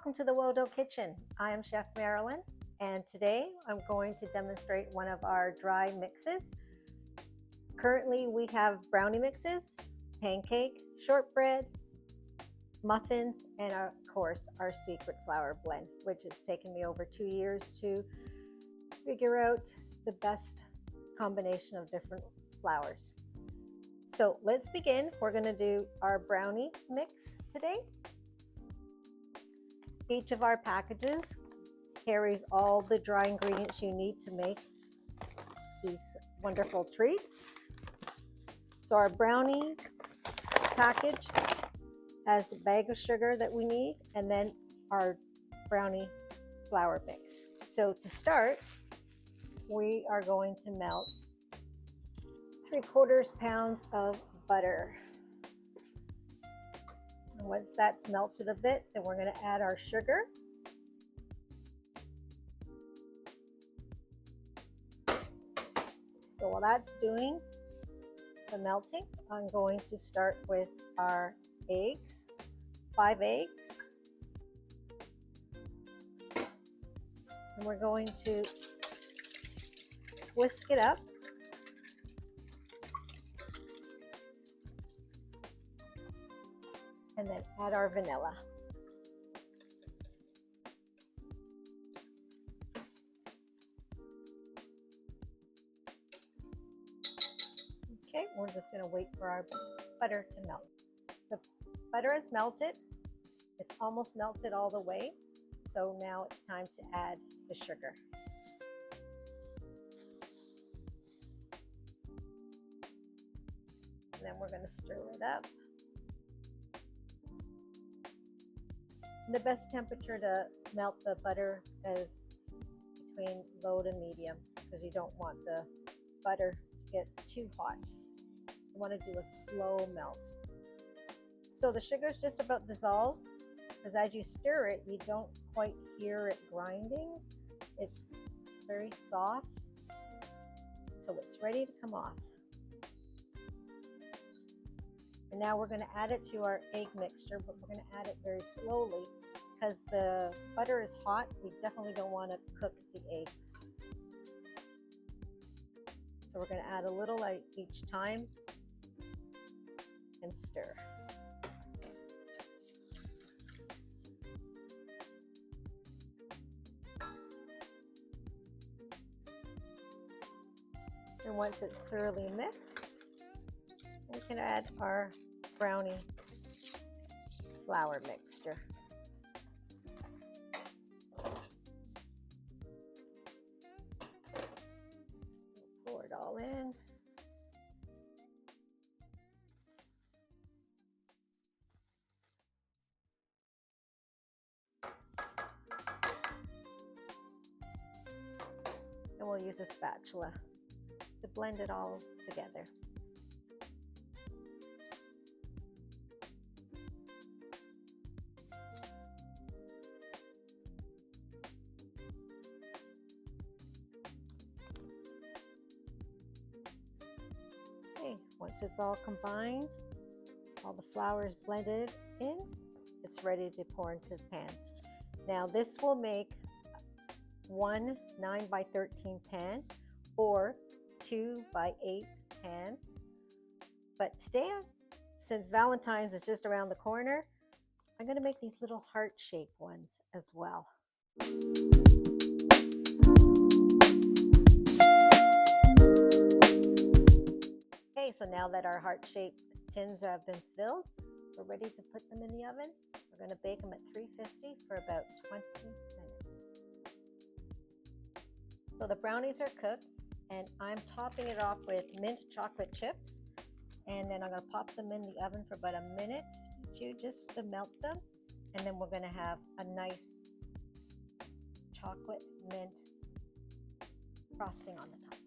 Welcome to the Woah Dough Kitchen. I am Chef Marilyn, and today I'm going to demonstrate one of our dry mixes. Currently we have brownie mixes, pancake, shortbread, muffins, and of course our secret flour blend, which has taken me over 2 years to figure out the best combination of different flours. So let's begin. We're going to do our brownie mix today. Each of our packages carries all the dry ingredients you need to make these wonderful treats. So our brownie package has a bag of sugar that we need, and then our brownie flour mix. So to start, we are going to melt 3/4 pounds of butter. And once that's melted a bit, then we're going to add our sugar. So while that's doing the melting, I'm going to start with our eggs, 5 eggs. And we're going to whisk it up. And then add our vanilla. Okay, we're just going to wait for our butter to melt. The butter is melted. It's almost melted all the way. So now it's time to add the sugar. And then we're going to stir it up. The best temperature to melt the butter is between low to medium, because you don't want the butter to get too hot. You want to do a slow melt. So the sugar is just about dissolved, because as you stir it, you don't quite hear it grinding. It's very soft, so it's ready to come off. And now we're going to add it to our egg mixture, but we're going to add it very slowly because the butter is hot. We definitely don't want to cook the eggs. So we're going to add a little at each time and stir. And once it's thoroughly mixed, we can add our brownie flour mixture. Pour it all in. And we'll use a spatula to blend it all together. Okay, once it's all combined, all the flour is blended in, it's ready to pour into the pans. Now this will make one 9 by 13 pan or 2 by 8 pans. But today, since Valentine's is just around the corner, I'm going to make these little heart-shaped ones as well. Okay, so now that our heart-shaped tins have been filled, we're ready to put them in the oven. We're going to bake them at 350 for about 20 minutes. So the brownies are cooked, and I'm topping it off with mint chocolate chips. And then I'm going to pop them in the oven for about a minute to 2 just to melt them. And then we're going to have a nice chocolate mint frosting on the top.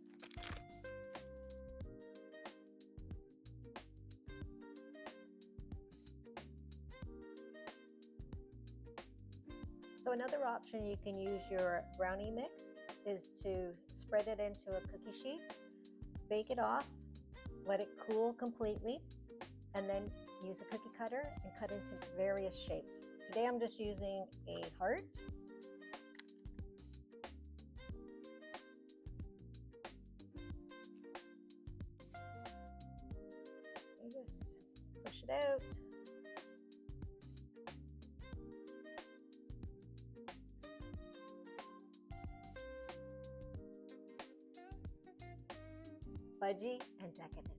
So another option you can use your brownie mix is to spread it into a cookie sheet, bake it off, let it cool completely, and then use a cookie cutter and cut into various shapes. Today I'm just using a heart. You just push it out. Fudgy and decadent.